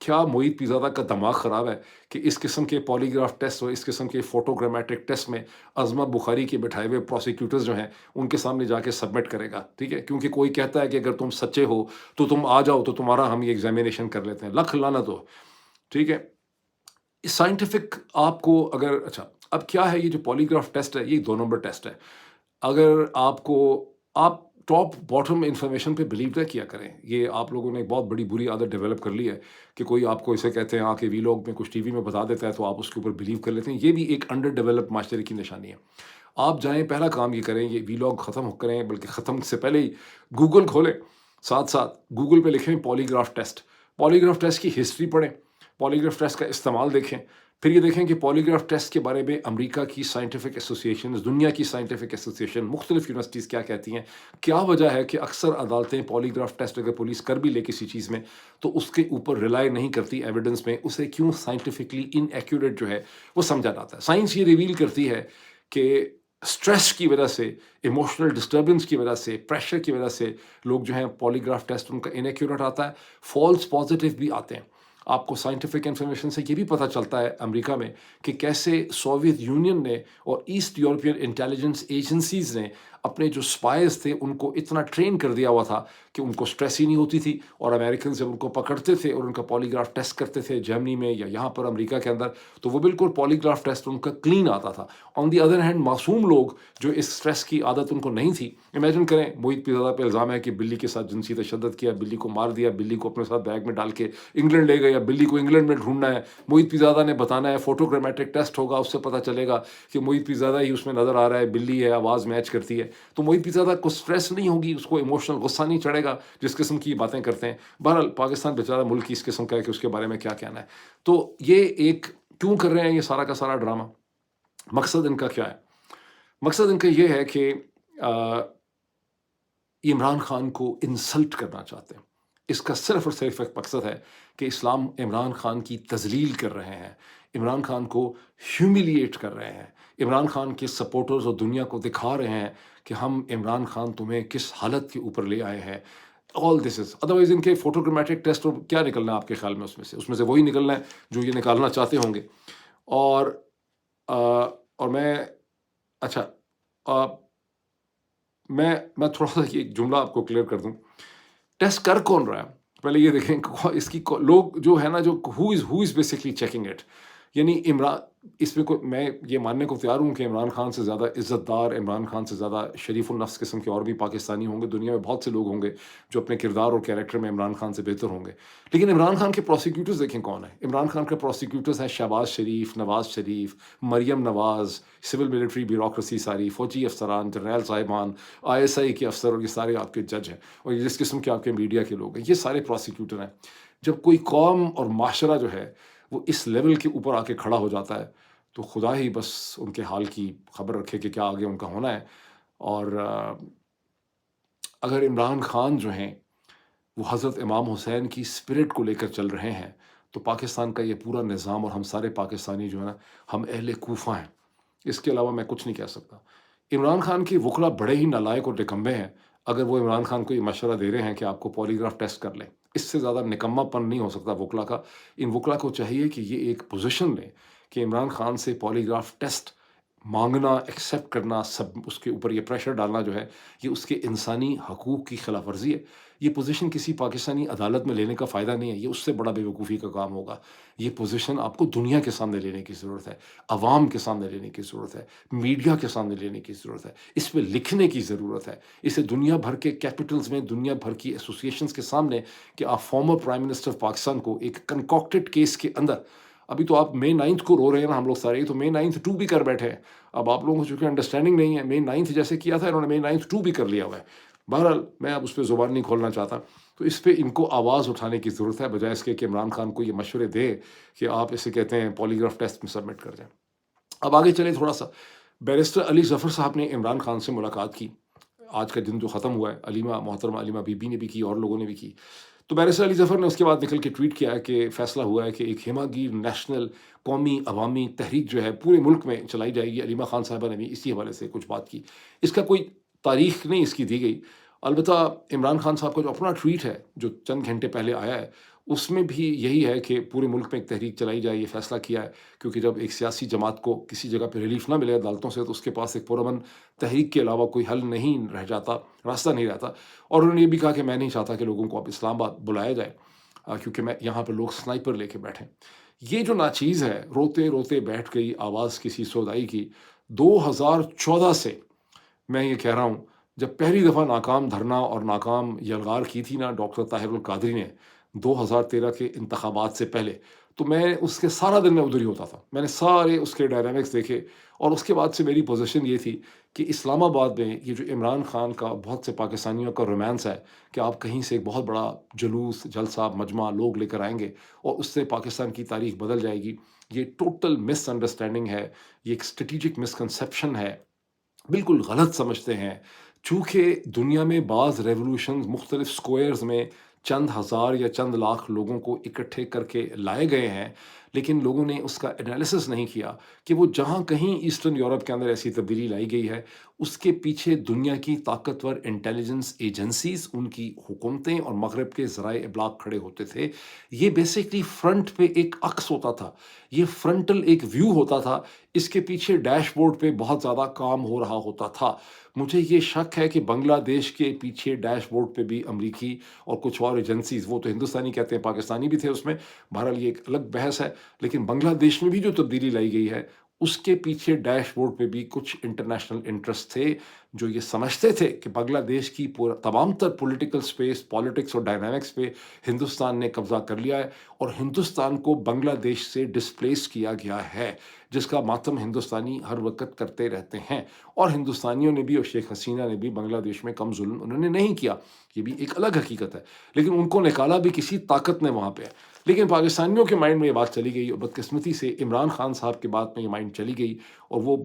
کیا معید پیرزادہ کا دماغ خراب ہے کہ اس قسم کے پالیگراف ٹیسٹ اور اس قسم کے فوٹوگرامٹرک ٹیسٹ میں عظمت بخاری کے بٹھائے ہوئے پروسیکیوٹرز جو ہیں ان کے سامنے جا کے سبمٹ کرے گا؟ ٹھیک ہے، کیونکہ کوئی کہتا ہے کہ اگر تم سچے ہو تو تم آ جاؤ، تو تمہارا ہم یہ ایگزامینیشن کر لیتے ہیں، لکھ لعنت ہو. ٹھیک ہے، سائنٹیفک آپ کو اگر اچھا، اب کیا ہے یہ جو پالیگراف ٹیسٹ ہے، یہ 2 نمبر ٹیسٹ ہے. اگر آپ ٹاپ باٹم انفارمیشن پہ بلیو نہ کیا کریں. یہ آپ لوگوں نے ایک بہت بڑی بری عادت ڈیولپ کر لی ہے کہ کوئی آپ کو اسے کہتے ہیں کہ وی لوگ میں کچھ ٹی وی میں بتا دیتا ہے تو آپ اس کے اوپر بلیو کر لیتے ہیں. یہ بھی ایک انڈر ڈیولپ معاشرے کی نشانی ہے. آپ جائیں، پہلا کام یہ کریں، یہ وی لاگ ختم کریں، بلکہ ختم سے پہلے ہی گوگل کھولیں، ساتھ ساتھ گوگل پہ لکھیں پالیگراف ٹیسٹ. پالیگراف ٹیسٹ کی ہسٹری پڑھیں، پالیگراف ٹیسٹ کا استعمال دیکھیں. پھر یہ دیکھیں کہ پالیگراف ٹیسٹ کے بارے میں امریکہ کی سائنٹیفک ایسوسیشنز، دنیا کی سائنٹیفک ایسوسیشن، مختلف یونیورسٹیز کیا کہتی ہیں. کیا وجہ ہے کہ اکثر عدالتیں پالیگراف ٹیسٹ اگر پولیس کر بھی لے کسی چیز میں تو اس کے اوپر ریلائی نہیں کرتی ایویڈنس میں، اسے کیوں سائنٹیفکلی ان ایکوریٹ جو ہے وہ سمجھا جاتا ہے. سائنس یہ ریویل کرتی ہے کہ اسٹریس کی وجہ سے، ایموشنل ڈسٹربنس کی وجہ سے، پریشر کی وجہ سے لوگ جو ہیں پالیگراف ٹیسٹ ان کا انیکیوریٹ آتا ہے، فالس پازیٹیو بھی آتے ہیں. آپ کو سائنٹیفک انفارمیشن سے یہ بھی پتہ چلتا ہے امریکہ میں کہ کیسے سوویت یونین نے اور ایسٹ یورپین انٹیلیجنس ایجنسیز نے اپنے جو سپائز تھے ان کو اتنا ٹرین کر دیا ہوا تھا کہ ان کو سٹریس ہی نہیں ہوتی تھی، اور امریکن جب ان کو پکڑتے تھے اور ان کا پالیگراف ٹیسٹ کرتے تھے جرمنی میں یا یہاں پر امریکہ کے اندر، تو وہ بالکل پالیگراف ٹیسٹ ان کا کلین آتا تھا. آن دی ادر ہینڈ معصوم لوگ جو اس سٹریس کی عادت ان کو نہیں تھی، امیجن کریں معید پیرزادہ پہ الزام ہے کہ بلی کے ساتھ جنسی تشدد کیا، بلی کو مار دیا، بلی کو اپنے ساتھ بیگ میں ڈال کے انگلینڈ لے گئے، یا بلی کو انگلینڈ میں ڈھونڈنا ہے. معید پیرزادہ نے بتانا ہے، فوٹوگرامیٹرک ٹیسٹ ہوگا، اس سے پتہ چلے گا کہ معید پیرزادہ ہی اس میں نظر آ رہا ہے، بلی ہے، آواز میچ کرتی ہے. تو معید پیرزادہ کو سٹریس نہیں ہوگی، اس کو ایموشنل غصہ نہیں چڑھے گا جس قسم کی باتیں کرتے ہیں. بہرحال پاکستان بیچارہ ملک کی اس قسم کا ہے کہ اس کے بارے میں کیا کہنا ہے. تو یہ ایک کیوں کر رہے ہیں یہ سارا کا سارا ڈرامہ؟ مقصد ان کا کیا ہے؟ مقصد ان کا یہ ہے کہ عمران خان کو انسلٹ کرنا چاہتے ہیں. اس کا صرف اور صرف ایک مقصد ہے کہ اسلام عمران خان کی تذلیل کر رہے ہیں، عمران خان کو ہیوملیٹ کر رہے ہیں، عمران خان کے سپورٹرز اور دنیا کو دکھا رہے ہیں کہ ہم عمران خان تمہیں کس حالت کے اوپر لے آئے ہیں. آل دس از ادروائز. ان کے فوٹوگرامیٹرک ٹیسٹ کیا نکلنا ہے آپ کے خیال میں؟ اس میں سے وہی نکلنا ہے جو یہ نکالنا چاہتے ہوں گے. اور اور میں اچھا میں تھوڑا سا ایک جملہ آپ کو کلیئر کر دوں. ٹیسٹ کر کون رہا ہے؟ پہلے یہ دیکھیں اس کی لوگ جو ہے نا، جو ہو از بیسکلی چیکنگ اٹ. یعنی عمران، اس میں کوئی، میں یہ ماننے کو تیار ہوں کہ عمران خان سے زیادہ عزت دار، عمران خان سے زیادہ شریف النفس قسم کے اور بھی پاکستانی ہوں گے. دنیا میں بہت سے لوگ ہوں گے جو اپنے کردار اور کیریکٹر میں عمران خان سے بہتر ہوں گے. لیکن عمران خان کے پروسیکیوٹرز دیکھیں کون ہیں. عمران خان کے پروسیکیوٹرز ہیں شہباز شریف، Nawaz Sharif, Maryam Nawaz, civil military bureaucracy ساری، فوجی افسران، جنرل صاحبان، ISI کے افسر، اور یہ سارے آپ کے جج ہیں، اور یہ جس قسم کے آپ کے میڈیا کے لوگ ہیں، یہ سارے پروسیکیوٹر ہیں. جب کوئی قوم اور معاشرہ جو ہے وہ اس لیول کے اوپر آ کے کھڑا ہو جاتا ہے تو خدا ہی بس ان کے حال کی خبر رکھے کہ کیا آگے ان کا ہونا ہے. اور اگر عمران خان جو ہیں وہ حضرت امام حسین کی اسپرٹ کو لے کر چل رہے ہیں تو پاکستان کا یہ پورا نظام اور ہم سارے پاکستانی جو ہے نا، ہم اہل کوفہ ہیں. اس کے علاوہ میں کچھ نہیں کہہ سکتا. عمران خان کی وکلا بڑے ہی نالائق اور نکمبے ہیں اگر وہ عمران خان کو یہ مشورہ دے رہے ہیں کہ آپ کو پالیگراف ٹیسٹ کر لیں. اس سے زیادہ نکما پن نہیں ہو سکتا وکلا کا. ان وکلا کو چاہیے کہ یہ ایک پوزیشن لیں کہ عمران خان سے پالیگراف ٹیسٹ مانگنا، ایکسیپٹ کرنا، سب اس کے اوپر یہ پریشر ڈالنا جو ہے، یہ اس کے انسانی حقوق کی خلاف ورزی ہے. یہ پوزیشن کسی پاکستانی عدالت میں لینے کا فائدہ نہیں ہے، یہ اس سے بڑا بے وقوفی کا کام ہوگا. یہ پوزیشن آپ کو دنیا کے سامنے لینے کی ضرورت ہے، عوام کے سامنے لینے کی ضرورت ہے، میڈیا کے سامنے لینے کی ضرورت ہے، اس پہ لکھنے کی ضرورت ہے، اسے دنیا بھر کے کیپٹلز میں، دنیا بھر کی ایسوسیشنز کے سامنے، کہ آپ فارمر پرائم منسٹر پاکستان کو ایک کنکاکٹڈ کیس کے اندر، ابھی تو آپ May 9 کو رو رہے ہیں نا ہم لوگ سارے، تو May 9 2 بھی کر بیٹھے ہیں. اب آپ لوگوں کو چونکہ انڈرسٹینڈنگ نہیں ہے، May 9 جیسے کیا تھا انہوں نے May 2 بھی کر لیا ہوا ہے. بہرحال میں اب اس پہ زبان نہیں کھولنا چاہتا. تو اس پہ ان کو آواز اٹھانے کی ضرورت ہے، بجائے اس کے کہ عمران خان کو یہ مشورے دے کہ آپ اسے کہتے ہیں پالیگراف ٹیسٹ میں سبمٹ کر دیں. اب آگے چلیں تھوڑا سا. بیرسٹر علی ظفر صاحب نے عمران خان سے ملاقات کی. آج کا دن جو ختم ہوا ہے، علیمہ، محترمہ علیمہ بی بی نے بھی کی اور لوگوں نے بھی کی. تو بیرسٹر علی ظفر نے اس کے بعد نکل کے ٹویٹ کیا ہے کہ فیصلہ ہوا ہے کہ ایک ہیماگیر نیشنل قومی عوامی تحریک جو ہے پورے ملک میں چلائی جائے گی. علیمہ خان صاحبہ نے بھی اسی حوالے سے کچھ بات کی. اس کا کوئی تاریخ نہیں اس کی دی گئی، البتہ عمران خان صاحب کا جو اپنا ٹویٹ ہے جو چند گھنٹے پہلے آیا ہے، اس میں بھی یہی ہے کہ پورے ملک میں ایک تحریک چلائی جائے، یہ فیصلہ کیا ہے، کیونکہ جب ایک سیاسی جماعت کو کسی جگہ پہ ریلیف نہ ملے عدالتوں سے تو اس کے پاس ایک پرامن تحریک کے علاوہ کوئی حل نہیں رہ جاتا، راستہ نہیں رہتا۔ اور انہوں نے یہ بھی کہا کہ میں نہیں چاہتا کہ لوگوں کو اب اسلام آباد بلایا جائے، کیونکہ میں یہاں پہ لوگ سنائپر لے کے بیٹھیں۔ یہ جو ناچیز ہے، روتے روتے بیٹھ گئی آواز کسی سودائی کی، 2014 سے میں یہ کہہ رہا ہوں، جب پہلی دفعہ ناکام دھرنا اور ناکام یلغار کی تھی نا ڈاکٹر طاہر القادری نے 2013 کے انتخابات سے پہلے، تو میں اس کے سارا دن میں ادھر ہی ہوتا تھا، میں نے سارے اس کے ڈائنامکس دیکھے، اور اس کے بعد سے میری پوزیشن یہ تھی کہ اسلام آباد میں یہ جو عمران خان کا بہت سے پاکستانیوں کا رومانس ہے کہ آپ کہیں سے ایک بہت بڑا جلوس، جلسہ، مجمع لوگ لے کر آئیں گے اور اس سے پاکستان کی تاریخ بدل جائے گی، یہ ٹوٹل مس انڈرسٹینڈنگ ہے، یہ ایک اسٹریٹجک مسکنسیپشن ہے، بالکل غلط سمجھتے ہیں۔ چونکہ دنیا میں بعض ریولوشنز مختلف سکوئرز میں چند ہزار یا چند لاکھ لوگوں کو اکٹھے کر کے لائے گئے ہیں، لیکن لوگوں نے اس کا انالیسس نہیں کیا کہ وہ جہاں کہیں ایسٹرن یورپ کے اندر ایسی تبدیلی لائی گئی ہے، اس کے پیچھے دنیا کی طاقتور انٹیلیجنس ایجنسیز، ان کی حکومتیں اور مغرب کے ذرائع ابلاغ کھڑے ہوتے تھے۔ یہ بیسکلی فرنٹ پہ ایک عکس ہوتا تھا، یہ فرنٹل ایک ویو ہوتا تھا، اس کے پیچھے ڈیش بورڈ پہ بہت زیادہ کام ہو رہا ہوتا تھا۔ مجھے یہ شک ہے کہ بنگلہ دیش کے پیچھے ڈیش بورڈ پہ بھی امریکی اور کچھ اور ایجنسیز، وہ تو ہندوستانی کہتے ہیں، پاکستانی بھی تھے اس میں، بہرحال یہ ایک الگ بحث ہے، لیکن بنگلہ دیش میں بھی جو تبدیلی لائی گئی ہے اس کے پیچھے ڈیش بورڈ پہ بھی کچھ انٹرنیشنل انٹرسٹ تھے جو یہ سمجھتے تھے کہ بنگلہ دیش کی تمام تر پولیٹیکل سپیس، پالیٹکس اور ڈائنامکس پہ ہندوستان نے قبضہ کر لیا ہے اور ہندوستان کو بنگلہ دیش سے ڈسپلیس کیا گیا ہے، جس کا ماتم ہندوستانی ہر وقت کرتے رہتے ہیں۔ اور ہندوستانیوں نے بھی اور شیخ حسینہ نے بھی بنگلہ دیش میں کم ظلم انہوں نے نہیں کیا، یہ بھی ایک الگ حقیقت ہے، لیکن ان کو نکالا بھی کسی طاقت نے وہاں پہ۔ لیکن پاکستانیوں کے مائنڈ میں یہ بات چلی گئی اور بدقسمتی سے عمران خان صاحب کے بات میں یہ مائنڈ چلی گئی، اور وہ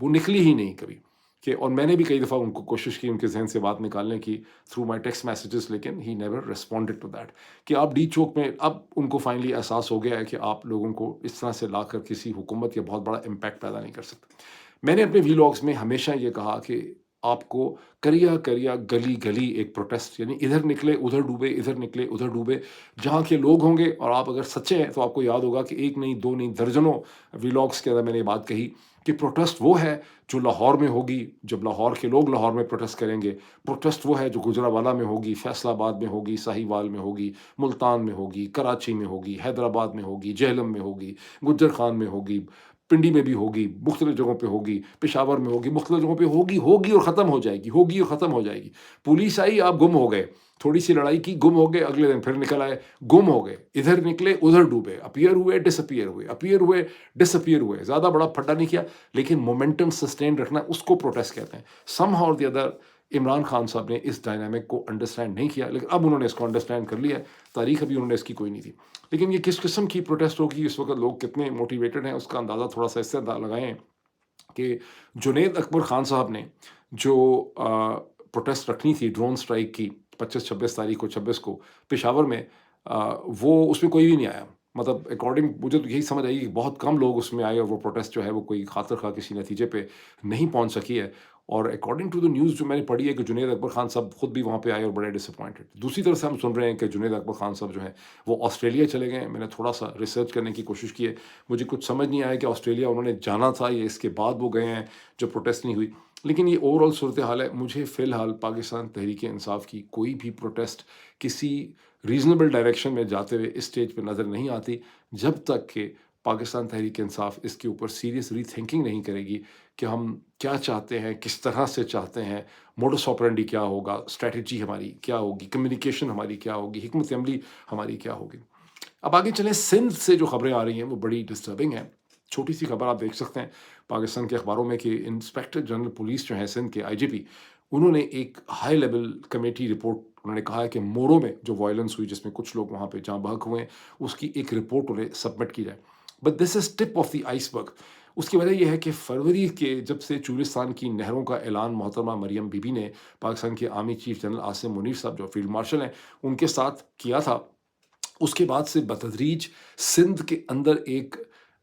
نکلی ہی نہیں کبھی کہ، اور میں نے بھی کئی دفعہ ان کو کوشش کی ان کے ذہن سے بات نکالنے کی تھرو مائی ٹیکسٹ میسیجز، لیکن ہی نیور ریسپونڈڈ ٹو دیٹ، کہ آپ ڈی چوک میں اب ان کو فائنلی احساس ہو گیا ہے کہ آپ لوگوں کو اس طرح سے لا کر کسی حکومت یا بہت بڑا امپیکٹ پیدا نہیں کر سکتے۔ میں نے اپنے ویلاگز میں ہمیشہ یہ کہا کہ آپ کو کریا کریا گلی گلی ایک پروٹیسٹ، یعنی ادھر نکلے ادھر ڈوبے، ادھر نکلے ادھر ڈوبے، جہاں کے لوگ ہوں گے، اور آپ اگر سچے ہیں تو آپ کو یاد ہوگا کہ ایک نہیں، دو نہیں، درجنوں ویلاگز کے اندر میں نے یہ بات کہی کہ پروٹیسٹ وہ ہے جو لاہور میں ہوگی، جب لاہور کے لوگ لاہور میں پروٹیسٹ کریں گے، پروٹیسٹ وہ ہے جو گجرانوالہ میں ہوگی، فیصل آباد میں ہوگی، ساہیوال میں ہوگی، ملتان میں ہوگی، کراچی میں ہوگی، حیدرآباد میں ہوگی، جہلم میں ہوگی، گجر خان میں ہوگی، پنڈی میں بھی ہوگی، مختلف جگہوں پہ ہوگی، پشاور میں ہوگی، مختلف جگہوں پہ ہوگی اور ختم ہو جائے گی، ہوگی اور ختم ہو جائے گی۔ پولیس آئی، آپ گم ہو گئے، تھوڑی سی لڑائی کی، گم ہو گئے، اگلے دن پھر نکل آئے، گم ہو گئے، ادھر نکلے ادھر ڈوبے، اپیئر ہوئے ڈس اپیئر ہوئے، اپیئر ہوئے ڈس اپیئر ہوئے، زیادہ بڑا پھڈا نہیں کیا، لیکن مومنٹم سسٹین رکھنا، اس کو پروٹیسٹ کہتے ہیں۔ سم ہاؤ اور دی ادر عمران خان صاحب نے اس ڈائنامک کو انڈرسٹینڈ نہیں کیا، لیکن اب انہوں نے اس کو انڈرسٹینڈ کر لیا ہے، تاریخ ابھی انہوں نے اس کی کوئی نہیں تھی۔ لیکن یہ کس قسم کی پروٹیسٹ ہوگی، اس وقت لوگ کتنے موٹیویٹڈ ہیں، اس کا اندازہ تھوڑا سا اس سے لگائیں کہ جنید اکبر خان صاحب نے جو پروٹیسٹ رکھنی تھی ڈرون سٹرائک کی 25-26 تاریخ کو، 26 کو پشاور میں، وہ اس میں کوئی بھی نہیں آیا، مطلب اکارڈنگ مجھے تو یہی سمجھ آئی کہ بہت کم لوگ اس میں آئے، اور وہ پروٹیسٹ جو ہے وہ کوئی خاطر خواہ کسی نتیجے پہ نہیں پہنچ سکی ہے۔ اور اکارڈنگ ٹو دا نیوز جو میں نے پڑھی ہے کہ جنید اکبر خان صاحب خود بھی وہاں پہ آئے اور بڑے ڈس اپوائنٹڈ۔ دوسری طرف سے ہم سن رہے ہیں کہ جنید اکبر خان صاحب جو ہیں وہ آسٹریلیا چلے گئے ہیں۔ میں نے تھوڑا سا ریسرچ کرنے کی کوشش کی ہے، مجھے کچھ سمجھ نہیں آیا کہ آسٹریلیا انہوں نے جانا تھا یا اس کے بعد وہ گئے ہیں جو پروٹیسٹ نہیں ہوئی، لیکن یہ اوور آل صورتحال ہے۔ مجھے فی الحال پاکستان تحریک انصاف کی کوئی بھی پروٹیسٹ کسی ریزنیبل ڈائریکشن میں جاتے ہوئے اس سٹیج پہ نظر نہیں آتی، جب تک کہ پاکستان تحریک انصاف اس کے اوپر سیریس ری تھنکنگ نہیں کرے گی کہ ہم کیا چاہتے ہیں، کس طرح سے چاہتے ہیں، موڈس آپرینڈی کیا ہوگا، اسٹریٹجی ہماری کیا ہوگی، کمیونیکیشن ہماری کیا ہوگی، حکمت عملی ہماری کیا ہوگی۔ اب آگے چلیں، سندھ سے جو خبریں آ رہی ہیں وہ بڑی ڈسٹربنگ ہیں۔ چھوٹی سی خبر آپ دیکھ سکتے ہیں پاکستان کے اخباروں میں کہ انسپیکٹر جنرل پولیس جو ہیں سندھ کے IGP، انہوں نے ایک ہائی لیول کمیٹی رپورٹ، انہوں نے کہا ہے کہ مورو میں جو وائلنس ہوئی جس میں کچھ لوگ وہاں پہ جاں بحق ہوئے ہیں، اس کی ایک رپورٹ انہیں سبمٹ کی جائے۔ But this is tip of the ice برگ۔ اس کی وجہ یہ ہے کہ فروری کے جب سے چولستان کی نہروں کا اعلان محترمہ مریم بی بی نے پاکستان کے army chief general Asim Munir صاحب جو فیلڈ مارشل ہیں ان کے ساتھ کیا تھا، اس کے بعد سے بتدریج سندھ کے اندر ایک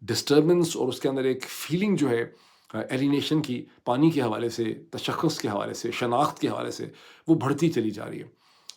ڈسٹربنس اور اس کے اندر ایک فیلنگ جو ہے ایلینیشن کی، پانی کے حوالے سے، تشخص کے حوالے سے، شناخت کے حوالے سے وہ بڑھتی چلی جا رہی ہے۔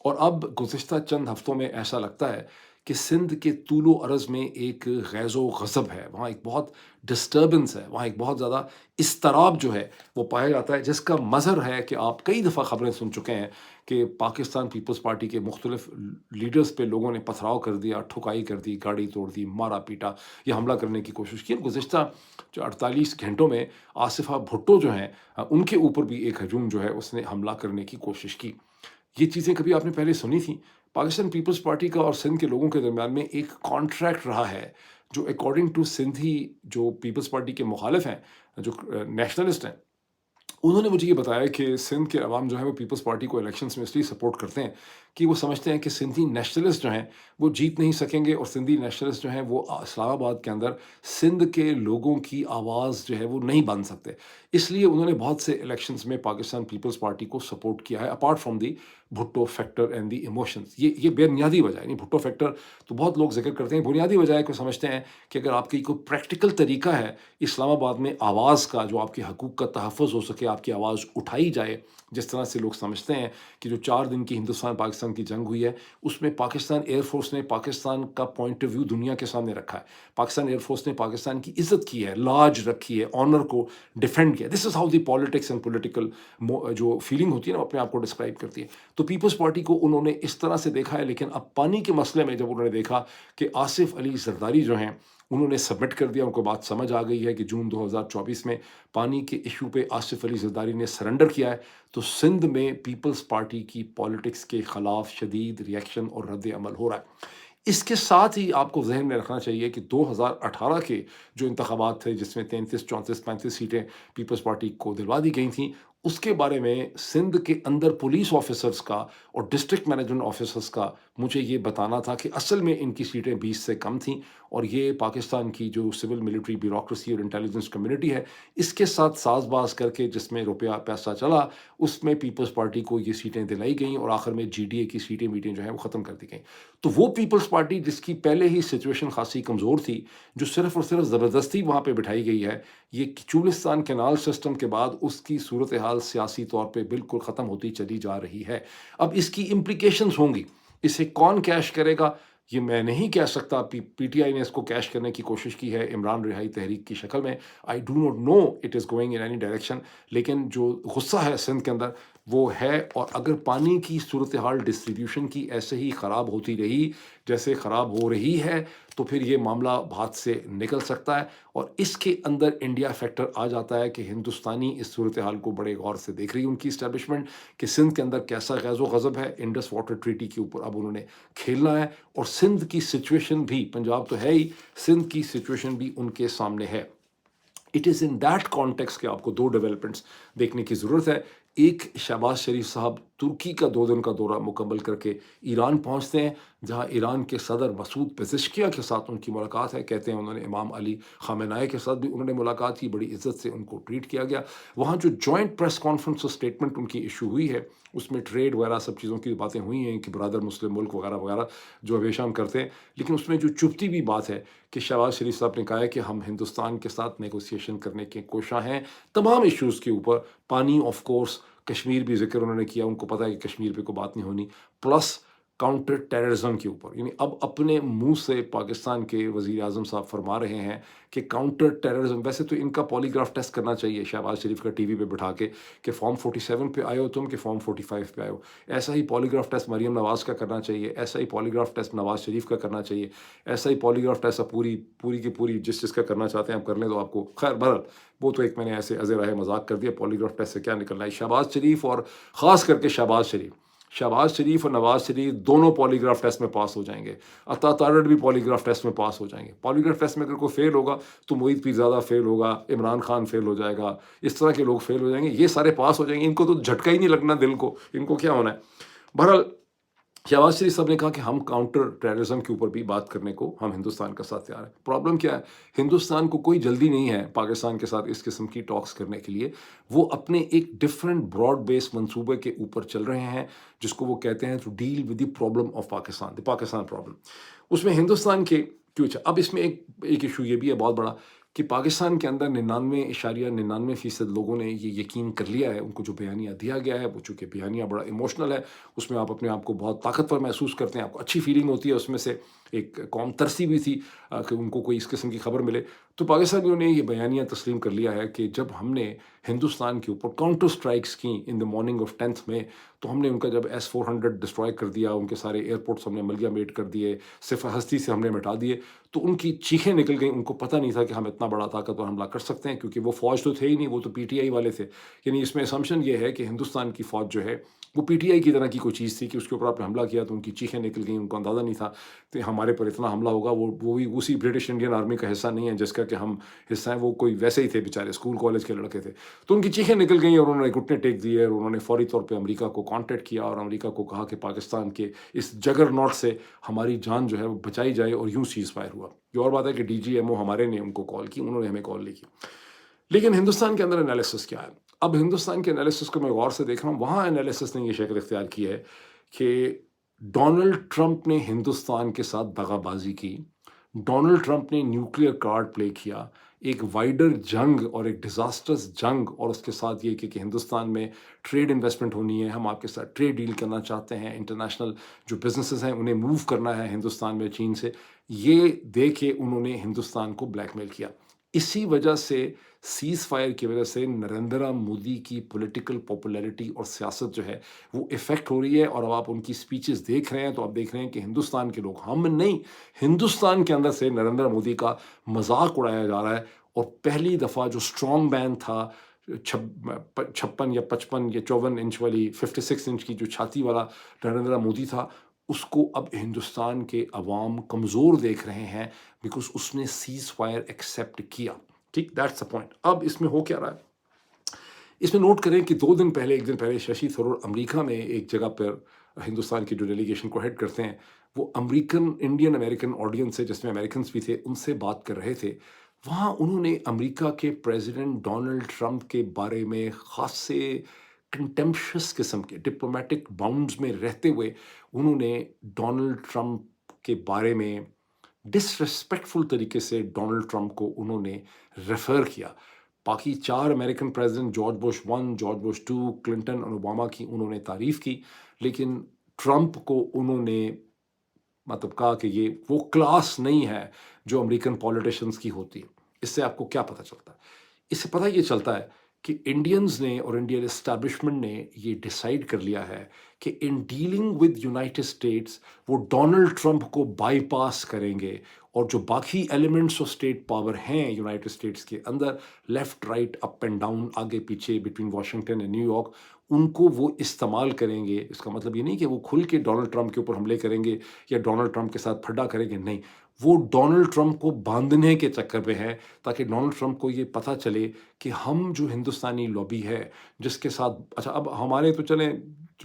اور اب گزشتہ چند ہفتوں میں ایسا لگتا ہے کہ سندھ کے طول و عرض میں ایک غیظ و غضب ہے، وہاں ایک بہت ڈسٹربنس ہے، وہاں ایک بہت زیادہ اضطراب جو ہے وہ پایا جاتا ہے، جس کا مظہر ہے کہ آپ کئی دفعہ خبریں سن چکے ہیں کہ پاکستان پیپلز پارٹی کے مختلف لیڈرز پہ لوگوں نے پتھراؤ کر دیا، ٹھکائی کر دی، گاڑی توڑ دی، مارا پیٹا یا حملہ کرنے کی کوشش کی۔ گزشتہ جو 48 گھنٹوں میں آصفہ بھٹو جو ہیں ان کے اوپر بھی ایک ہجوم جو ہے اس نے حملہ کرنے کی کوشش کی۔ یہ چیزیں کبھی آپ نے پہلے سنی تھیں؟ پاکستان پیپلز پارٹی کا اور سندھ کے لوگوں کے درمیان میں ایک کانٹریکٹ رہا ہے جو اکارڈنگ ٹو سندھی جو پیپلز پارٹی کے مخالف ہیں، جو نیشنلسٹ ہیں، انہوں نے مجھے یہ بتایا کہ سندھ کے عوام جو ہے وہ پیپلز پارٹی کو الیکشنز میں اس لیے سپورٹ کرتے ہیں کہ وہ سمجھتے ہیں کہ سندھی نیشنلسٹ جو ہیں وہ جیت نہیں سکیں گے، اور سندھی نیشنلسٹ جو ہیں وہ اسلام آباد کے اندر سندھ کے لوگوں کی آواز جو ہے وہ نہیں بن سکتے۔ اس لیے انہوں نے بہت سے الیکشنز میں پاکستان پیپلز پارٹی کو سپورٹ کیا ہے، apart from the Bhutto factor and the emotions. یہ بنیادی وجہ ہے، نہیں بھٹو فیکٹر تو بہت لوگ ذکر کرتے ہیں، بنیادی وجہ ہے کہ سمجھتے ہیں کہ اگر آپ کی کوئی پریکٹیکل طریقہ ہے اسلام آباد میں آواز کا، جو آپ کے حقوق کا تحفظ ہو سکے، آپ کی آواز اٹھائی جائے، جس طرح سے لوگ سمجھتے ہیں کہ جو 4 دن کی ہندوستان پاکستان کی جنگ ہوئی ہے اس میں پاکستان ایئر فورس نے پاکستان کا پوائنٹ آف ویو دنیا کے سامنے رکھا ہے، پاکستان ایئر فورس نے پاکستان کی عزت کی ہے، لاج رکھی ہے، آنر کو ڈیفینڈ کیا۔ This is how the politics and political جو فیلنگ ہوتی ہے نا اپنے آپ کو ڈسکرائب کرتی ہے۔ تو پیپلز پارٹی کو انہوں نے اس طرح سے دیکھا ہے، لیکن اب پانی کے مسئلے میں جب انہوں نے دیکھا کہ آصف علی زرداری جو ہیں انہوں نے سبمٹ کر دیا، ان کو بات سمجھ آ گئی ہے کہ جون 2024 میں پانی کے ایشو پہ آصف علی زرداری نے سرنڈر کیا ہے، تو سندھ میں پیپلز پارٹی کی پالیٹکس کے خلاف شدید ریئیکشن اور رد عمل ہو رہا ہے۔ اس کے ساتھ ہی آپ کو ذہن میں رکھنا چاہیے کہ 2018 کے جو انتخابات تھے جس میں 33 34 35 سیٹیں پیپلز پارٹی کو دلوا دی گئی تھیں، اس کے بارے میں سندھ کے اندر پولیس آفیسرز کا اور ڈسٹرکٹ مینجمنٹ آفیسرز کا مجھے یہ بتانا تھا کہ اصل میں ان کی سیٹیں 20 سے کم تھیں، اور یہ پاکستان کی جو سول ملٹری بیوروکریسی اور انٹیلیجنس کمیونٹی ہے اس کے ساتھ ساز باز کر کے جس میں روپیہ پیسہ چلا، اس میں پیپلز پارٹی کو یہ سیٹیں دلائی گئیں، اور آخر میں جی ڈی اے کی سیٹیں میٹیں جو ہیں وہ ختم کر دی گئیں۔ تو وہ پیپلز پارٹی جس کی پہلے ہی سچویشن خاصی کمزور تھی، جو صرف اور صرف زبردستی وہاں پہ بٹھائی گئی ہے، یہ چولستان کینال سسٹم کے بعد اس کی صورتحال سیاسی طور پہ بالکل ختم ہوتی چلی جا رہی ہے۔ اب اس کی امپلیکیشنز ہوں گی، اسے کون کیش کرے گا یہ میں نہیں کہہ سکتا۔ پی ٹی آئی نے اس کو کیش کرنے کی کوشش کی ہے عمران رہائی تحریک کی شکل میں، I do not know it is going in any direction, لیکن جو غصہ ہے سندھ کے اندر وہ ہے، اور اگر پانی کی صورتحال ڈسٹریبیوشن کی ایسے ہی خراب ہوتی رہی جیسے خراب ہو رہی ہے تو پھر یہ معاملہ ہاتھ سے نکل سکتا ہے، اور اس کے اندر انڈیا فیکٹر آ جاتا ہے کہ ہندوستانی اس صورتحال کو بڑے غور سے دیکھ رہی ہے ان کی اسٹیبلشمنٹ کہ سندھ کے اندر کیسا غیظ و غضب ہے، انڈس واٹر ٹریٹی کے اوپر اب انہوں نے کھیلنا ہے، اور سندھ کی سچویشن بھی، پنجاب تو ہے ہی، سندھ کی سچویشن بھی ان کے سامنے ہے۔ It is in that context کہ آپ کو 2 ڈیولپمنٹس دیکھنے کی ضرورت ہے۔ ایک، شہباز شریف صاحب ترکی کا 2 دن کا دورہ مکمل کر کے ایران پہنچتے ہیں، جہاں ایران کے صدر مسعود پزشکیہ کے ساتھ ان کی ملاقات ہے، کہتے ہیں انہوں نے امام علی خامنہ ای کے ساتھ بھی انہوں نے ملاقات کی، بڑی عزت سے ان کو ٹریٹ کیا گیا۔ وہاں جو جوائنٹ پریس کانفرنس اور اسٹیٹمنٹ ان کی ایشو ہوئی ہے اس میں ٹریڈ وغیرہ سب چیزوں کی باتیں ہوئی ہیں کہ برادر مسلم ملک وغیرہ وغیرہ جو ہمیشہ ہم کرتے ہیں، لیکن اس میں جو چبھتی بھی بات ہے کہ شہباز شریف صاحب نے کہا ہے کہ ہم ہندوستان کے ساتھ نیگوسیشن کرنے کے کوشاں ہیں تمام ایشوز کے اوپر، پانی آف کورس، کشمیر بھی ذکر انہوں نے کیا، ان کو پتہ ہے کہ کشمیر پہ کوئی بات نہیں ہونی، پلس کاؤنٹر ٹیررزم کے اوپر، یعنی اب اپنے منہ سے پاکستان کے وزیر اعظم صاحب فرما رہے ہیں کہ کاؤنٹر ٹیررزم، ویسے تو ان کا پولی گراف ٹیسٹ کرنا چاہیے شہباز شریف کا ٹی وی پہ بٹھا کے کہ فارم 47 پہ آئے ہو تم کہ فارم 45 پہ آئے ہو، ایسا ہی پولی گراف ٹیسٹ مریم نواز کا کرنا چاہیے، ایسا ہی پولی گراف ٹیسٹ نواز شریف کا کرنا چاہیے، ایسا ہی پولی گراف ٹیسٹ پوری کی پوری جس کا کرنا چاہتے ہیں آپ کر لیں تو آپ کو خیر بہرحال وہ تو ایک میں نے ایسے ازے رہے مذاق کر دیا، پولی گراف ٹیسٹ سے کیا نکلنا ہے۔ شہباز شریف اور خاص کر کے شہباز شریف اور نواز شریف دونوں پولی گراف ٹیسٹ میں پاس ہو جائیں گے، عطا تارڑ بھی پولی گراف ٹیسٹ میں پاس ہو جائیں گے۔ پولی گراف ٹیسٹ میں اگر کوئی فیل ہوگا تو معید پیرزادہ فیل ہوگا، عمران خان فیل ہو جائے گا، اس طرح کے لوگ فیل ہو جائیں گے، یہ سارے پاس ہو جائیں گے، ان کو تو جھٹکا ہی نہیں لگنا دل کو، ان کو کیا ہونا ہے۔ بہرحال شہباز شریف صاحب نے کہا کہ ہم کاؤنٹر ٹیررزم کے اوپر بھی بات کرنے کو ہم ہندوستان کا ساتھ تیار ہیں۔ پرابلم کیا ہے، ہندوستان کو کوئی جلدی نہیں ہے پاکستان کے ساتھ اس قسم کی ٹاکس کرنے کے لیے، وہ اپنے ایک ڈفرینٹ براڈ بیس منصوبے کے اوپر چل رہے ہیں جس کو وہ کہتے ہیں to deal with the problem of Pakistan, the Pakistan problem. اس میں ہندوستان کے کیوں، اب اس میں ایک ایشو یہ بھی ہے بہت بڑا کہ پاکستان کے اندر 99.99% لوگوں نے یہ یقین کر لیا ہے، ان کو جو بیانیہ دیا گیا ہے وہ چونکہ بیانیہ بڑا ایموشنل ہے، اس میں آپ اپنے آپ کو بہت طاقتور محسوس کرتے ہیں، آپ کو اچھی فیلنگ ہوتی ہے اس میں سے، ایک قوم ترسی بھی تھی کہ ان کو کوئی اس قسم کی خبر ملے، تو پاکستانیوں نے یہ بیانیہ تسلیم کر لیا ہے کہ جب ہم نے ہندوستان کے اوپر کاؤنٹر اسٹرائکس کی ان دا مارننگ آف 10th میں، تو ہم نے ان کا جب S-400 ڈسٹروائے کر دیا، ان کے سارے ایئرپورٹس ہم نے ملیا میٹ کر دیے، صفر ہستی سے ہم نے مٹا دیے، تو ان کی چیخیں نکل گئیں، ان کو پتہ نہیں تھا کہ ہم اتنا بڑا طاقتور حملہ کر سکتے ہیں، کیونکہ وہ فوج تو تھے ہی نہیں، وہ تو PTI والے تھے، یعنی اس میں اسمپشن یہ ہے کہ ہندوستان کی فوج جو ہے وہ PTI کی طرح کی کوئی چیز تھی کہ اس کے اوپر آپ نے حملہ کیا تو ان کی چیخیں نکل گئیں، ان کو اندازہ نہیں تھا کہ ہمارے پر اتنا حملہ ہوگا، وہ بھی اسی برٹش انڈین آرمی کا حصہ نہیں ہے جس کا کہ ہم حصہ ہیں، وہ کوئی ویسے ہی تھے بیچارے، اسکول کالج کے لڑکے تھے، تو ان کی چیخیں نکل گئیں اور انہوں نے گھٹنے ٹیک دیے، اور انہوں نے فوری طور پہ امریکہ کو کانٹیکٹ کیا اور امریکہ کو کہا کہ پاکستان کے اس جگر نوٹ سے ہماری جان جو ہے وہ بچائی جائے، اور یوں سیز فائر ہوا۔ یہ اور بات ہے کہ DGMO ہمارے نے ان کو کال کی، انہوں نے ہمیں کال نہیں کی۔ لیکن ہندوستان کے اندر انالیسس کیا ہے؟ اب ہندوستان کے انالیسس کو میں غور سے دیکھ رہا ہوں، وہاں انالیسس نے یہ شکل اختیار کی ہے کہ ڈونلڈ ٹرمپ نے ہندوستان کے ساتھ دغا بازی کی، ڈونلڈ ٹرمپ نے نیوکلیئر کارڈ پلے کیا، ایک وائڈر جنگ اور ایک ڈیزاسٹرس جنگ، اور اس کے ساتھ یہ کہ ہندوستان میں ٹریڈ انویسٹمنٹ ہونی ہے، ہم آپ کے ساتھ ٹریڈ ڈیل کرنا چاہتے ہیں، انٹرنیشنل جو بزنسز ہیں انہیں موو کرنا ہے ہندوستان میں چین سے، یہ دے کے انہوں نے ہندوستان کو بلیک میل کیا۔ اسی وجہ سے سیز فائر کی وجہ سے نریندرا مودی کی پولیٹیکل پاپولیرٹی اور سیاست جو ہے وہ افیکٹ ہو رہی ہے، اور اب آپ ان کی سپیچز دیکھ رہے ہیں تو آپ دیکھ رہے ہیں کہ ہندوستان کے لوگ، ہم نہیں، ہندوستان کے اندر سے نریندر مودی کا مذاق اڑایا جا رہا ہے، اور پہلی دفعہ جو اسٹرانگ مین تھا 56 یا 55 یا 54 انچ والی 56 انچ کی جو چھاتی والا نریندر مودی تھا، اس کو اب ہندوستان کے عوام کمزور دیکھ رہے ہیں، بیکاز اس نے سیز فائر ایکسیپٹ کیا۔ ٹھیک، دیٹس دا پوائنٹ۔ اب اس میں ہو کیا رہا ہے، اس میں نوٹ کریں کہ 2 دن پہلے، 1 دن پہلے ششی تھرور امریکہ میں ایک جگہ پر ہندوستان کی جو ڈیلیگیشن کو ہیڈ کرتے ہیں، وہ انڈین امریکن آڈینس سے، جس میں امریکنس بھی تھے، ان سے بات کر رہے تھے۔ وہاں انہوں نے امریکہ کے پریزیڈنٹ ڈونلڈ ٹرمپ کے بارے میں خاصے کنٹمپشس قسم کے ڈپلومیٹک باؤنڈز میں رہتے ہوئے انہوں نے ڈونلڈ ٹرمپ کے بارے میں ڈس ریسپیکٹفل طریقے سے ڈونلڈ ٹرمپ کو انہوں نے ریفر کیا۔ باقی 4 American president, George Bush 1، George Bush 2، Clinton اور اوباما کی انہوں نے تعریف کی، لیکن ٹرمپ کو انہوں نے مطلب کہا کہ یہ وہ کلاس نہیں ہے جو امریکن پولیٹیشنز کی ہوتی ہے۔ اس سے آپ کو کیا پتہ چلتا ہے؟ اس سے پتہ یہ چلتا ہے کہ انڈینز نے اور انڈین اسٹیبلشمنٹ نے یہ ڈیسائیڈ کر لیا ہے کہ in dealing with United States وہ ڈونلڈ ٹرمپ کو بائی پاس کریں گے، اور جو باقی ایلیمنٹس آف اسٹیٹ پاور ہیں یونائٹڈ اسٹیٹس کے اندر، left right up and down, آگے پیچھے، between Washington and New York, ان کو وہ استعمال کریں گے۔ اس کا مطلب یہ نہیں کہ وہ کھل کے ڈونلڈ ٹرمپ کے اوپر حملے کریں گے یا ڈونلڈ ٹرمپ کے ساتھ پھڈا کریں گے، نہیں، وہ ڈونلڈ ٹرمپ کو باندھنے کے چکر میں ہے، تاکہ ڈونلڈ ٹرمپ کو یہ پتہ چلے کہ ہم جو ہندوستانی لابی ہے جس کے ساتھ، اچھا اب ہمارے تو چلیں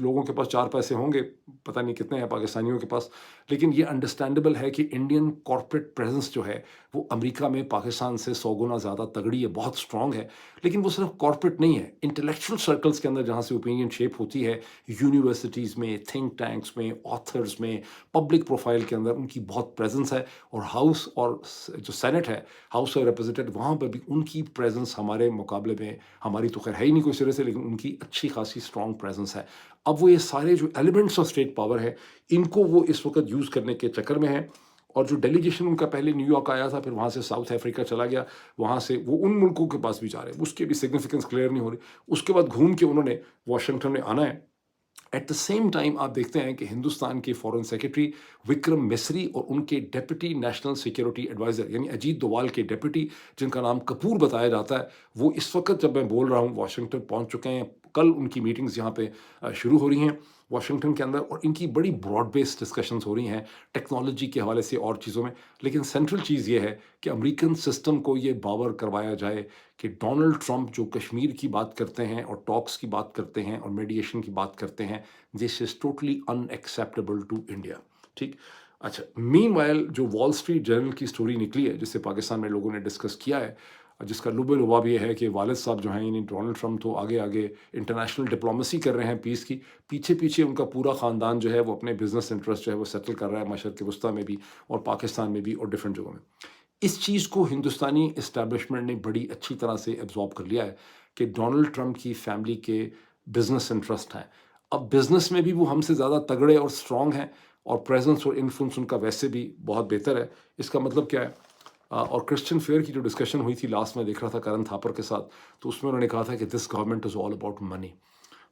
لوگوں کے پاس 4 پیسے ہوں گے، پتہ نہیں کتنے ہیں پاکستانیوں کے پاس، لیکن یہ انڈرسٹینڈیبل ہے کہ انڈین کارپوریٹ پریزنس جو ہے وہ امریکہ میں پاکستان سے 100 گنا زیادہ تگڑی ہے، بہت اسٹرانگ ہے، لیکن وہ صرف کارپوریٹ نہیں ہے، انٹلیکچوئل سرکلز کے اندر جہاں سے اوپینین شیپ ہوتی ہے، یونیورسٹیز میں، تھنک ٹینکس میں، آتھرز میں، پبلک پروفائل کے اندر ان کی بہت پریزنس ہے، اور ہاؤس اور جو سینٹ ہے، ہاؤس آف ریپرزینٹیٹیو، وہاں پہ بھی ان کی پریزنس ہمارے مقابلے میں، ہماری تو خیر ہے ہی نہیں کوئی سرے سے، لیکن ان کی اچھی خاصی اسٹرانگ پریزنس ہے۔ اب وہ یہ سارے جو ایلیمنٹس آف اسٹیٹ پاور ہے، ان کو وہ اس وقت یوز کرنے کے چکر میں ہیں، اور جو ڈیلیگیشن ان کا پہلے نیو یارک آیا تھا، پھر وہاں سے ساؤتھ افریقہ چلا گیا، وہاں سے وہ ان ملکوں کے پاس بھی جا رہے ہیں، اس کی بھی سگنیفیکنس کلیئر نہیں ہو رہی، اس کے بعد گھوم کے انہوں نے واشنگٹن میں آنا ہے۔ ایٹ دا سیم ٹائم آپ دیکھتے ہیں کہ ہندوستان کے فارن سیکرٹری وکرم مسری اور ان کے ڈیپٹی نیشنل سیکیورٹی ایڈوائزر، یعنی اجیت دووال کے ڈیپٹی، جن کا نام کپور بتایا جاتا ہے، وہ اس وقت جب میں بول رہا ہوں واشنگٹن پہنچ چکے ہیں۔ کل ان کی میٹنگز یہاں پہ شروع ہو رہی ہیں واشنگٹن کے اندر، اور ان کی بڑی براڈ بیس ڈسکشنز ہو رہی ہیں ٹیکنالوجی کے حوالے سے اور چیزوں میں، لیکن سینٹرل چیز یہ ہے کہ امریکن سسٹم کو یہ باور کروایا جائے کہ ڈونلڈ ٹرمپ جو کشمیر کی بات کرتے ہیں اور ٹاکس کی بات کرتے ہیں اور میڈیشن کی بات کرتے ہیں، this is totally unacceptable to India. ٹھیک، اچھا، مین وائل جو وال اسٹریٹ جرنل کی سٹوری نکلی ہے، جس سے پاکستان میں لوگوں نے ڈسکس کیا ہے، جس کا لب لباب یہ ہے کہ والد صاحب جو ہیں، یعنی ڈونلڈ ٹرمپ، تو آگے آگے انٹرنیشنل ڈپلومیسی کر رہے ہیں پیس کی، پیچھے پیچھے ان کا پورا خاندان جو ہے وہ اپنے بزنس انٹرسٹ جو ہے وہ سیٹل کر رہا ہے مشرق وسطیٰ میں بھی اور پاکستان میں بھی اور ڈفرینٹ جگہوں میں۔ اس چیز کو ہندوستانی اسٹیبلشمنٹ نے بڑی اچھی طرح سے ایبزارب کر لیا ہے کہ ڈونلڈ ٹرمپ کی فیملی کے بزنس انٹرسٹ ہیں. اب بزنس میں بھی وہ ہم سے زیادہ تگڑے اور اسٹرانگ ہیں، اور پریزنس اور انفلوئنس ان کا ویسے بھی بہت بہتر ہے. اس کا مطلب کیا ہے؟ اور کرسچن فیئر کی جو ڈسکشن ہوئی تھی لاسٹ میں دیکھ رہا تھا کرن تھاپر کے ساتھ، تو اس میں انہوں نے کہا تھا کہ this government is all about money.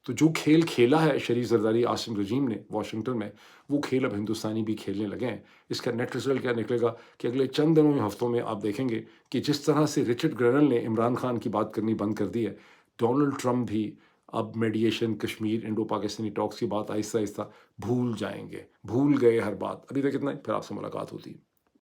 تو جو کھیل کھیلا ہے شریف زرداری عاصم رجیم نے واشنگٹن میں، وہ کھیل اب ہندوستانی بھی کھیلنے لگے ہیں. اس کا نیٹ رزلٹ کیا نکلے گا کہ اگلے چند دنوں میں، ہفتوں میں آپ دیکھیں گے کہ جس طرح سے رچرڈ گرنل نے عمران خان کی بات کرنی بند کر دی ہے، ڈونلڈ ٹرمپ بھی اب میڈیشن، کشمیر، انڈو پاکستانی ٹاکس کی بات آہستہ آہستہ بھول جائیں گے. بھول گئے ہر بات. ابھی تک اتنا ہی، پھر آپ سے ملاقات ہوتی ہے.